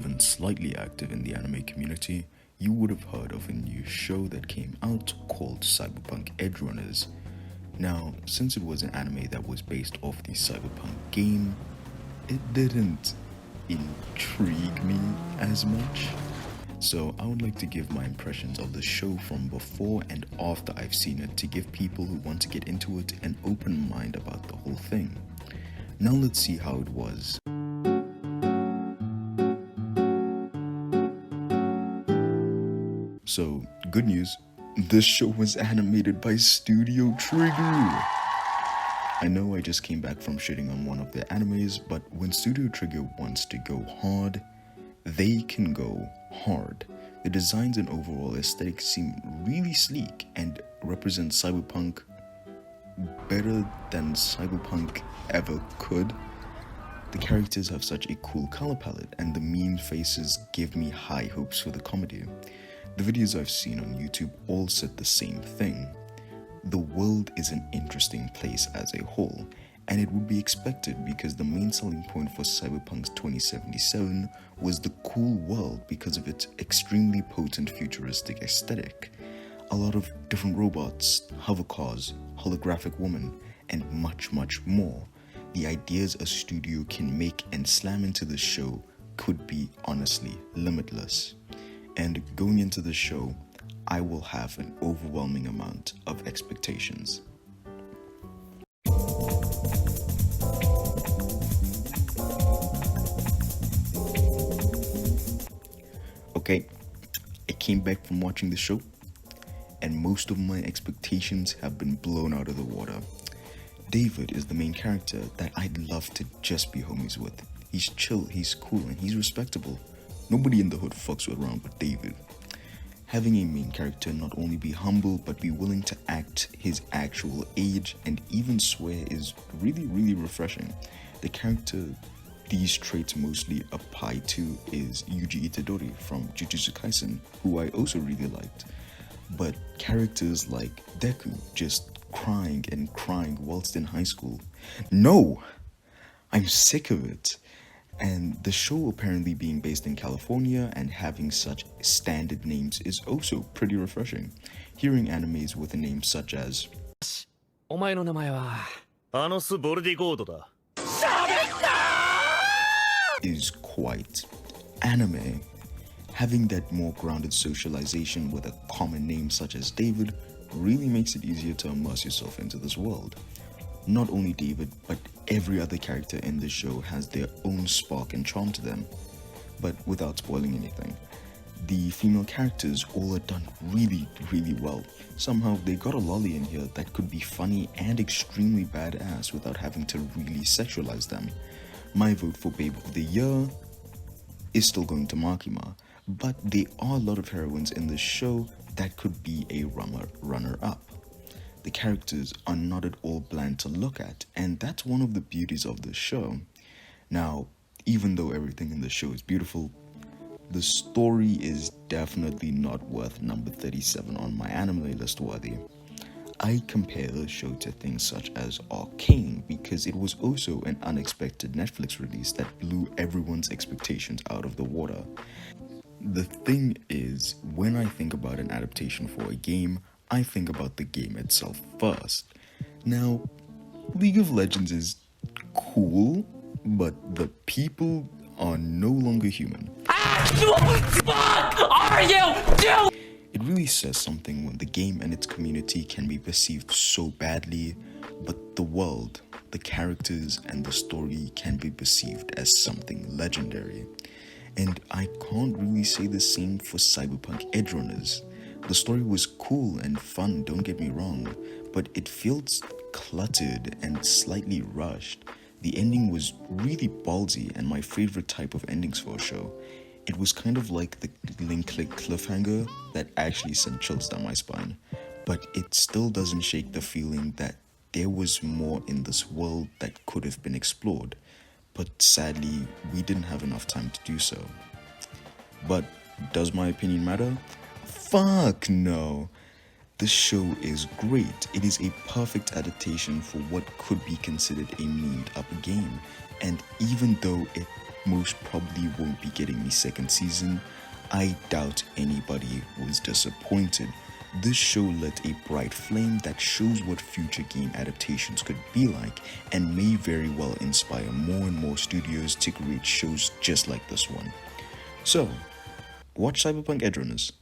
even slightly active in the anime community, you would have heard of a new show that came out called Cyberpunk Edgerunners. Now, since it was an anime that was based off the Cyberpunk game, it didn't intrigue me as much. So I would like to give my impressions of the show from before and after I've seen it to give people who want to get into it an open mind about the whole thing. Now let's see how it was. So, good news, this show was animated by Studio Trigger. I know I just came back from shitting on one of their animes, but when Studio Trigger wants to go hard, they can go hard. The designs and overall aesthetic seem really sleek and represent Cyberpunk better than Cyberpunk ever could. The characters have such a cool color palette and the meme faces give me high hopes for the comedy. The videos I've seen on YouTube all said the same thing. The world is an interesting place as a whole, and it would be expected because the main selling point for Cyberpunk's 2077 was the cool world because of its extremely potent futuristic aesthetic. A lot of different robots, hover cars, holographic women, and much more. The ideas a studio can make and slam into the show could be honestly limitless. And going into the show, I will have an overwhelming amount of expectations. Okay, I came back from watching the show, and most of my expectations have been blown out of the water. David is the main character that I'd love to just be homies with. He's chill, he's cool, and he's respectable. Nobody in the hood fucks around but David. Having a main character not only be humble but be willing to act his actual age and even swear is really refreshing. The character these traits mostly apply to is Yuji Itadori from Jujutsu Kaisen, who I also really liked. But characters like Deku just crying and crying whilst in high school. No! I'm sick of it. And the show apparently being based in California and having such standard names is also pretty refreshing. Hearing animes with a name such as is quite anime. Having that more grounded socialization with a common name such as David really makes it easier to immerse yourself into this world. Not only David, but every other character in the show has their own spark and charm to them. But without spoiling anything, the female characters all are done really well. Somehow they got a lolly in here that could be funny and extremely badass without having to really sexualize them. My vote for Babe of the Year is still going to Makima, but there are a lot of heroines in the show that could be a runner-up. The characters are not at all bland to look at, and that's one of the beauties of the show. Now, even though everything in the show is beautiful, the story is definitely not worth number 37 on my anime list worthy. I compare the show to things such as Arcane because it was also an unexpected Netflix release that blew everyone's expectations out of the water. The thing is, when I think about an adaptation for a game, I think about the game itself first. Now, League of Legends is cool, but the people are no longer human. What the fuck are you doing? It really says something when the game and its community can be perceived so badly, but the world, the characters, and the story can be perceived as something legendary. And I can't really say the same for Cyberpunk Edgerunners. The story was cool and fun, don't get me wrong, but it feels cluttered and slightly rushed. The ending was really ballsy and my favorite type of endings for a show. It was kind of like the link-click cliffhanger that actually sent chills down my spine, but it still doesn't shake the feeling that there was more in this world that could have been explored, but sadly, we didn't have enough time to do so. But does my opinion matter? Fuck no! The show is great. It is a perfect adaptation for what could be considered a memed up game, and even though it most probably won't be getting a second season. I doubt anybody was disappointed. This show lit a bright flame that shows what future game adaptations could be like and may very well inspire more and more studios to create shows just like this one. So, watch Cyberpunk Edronus.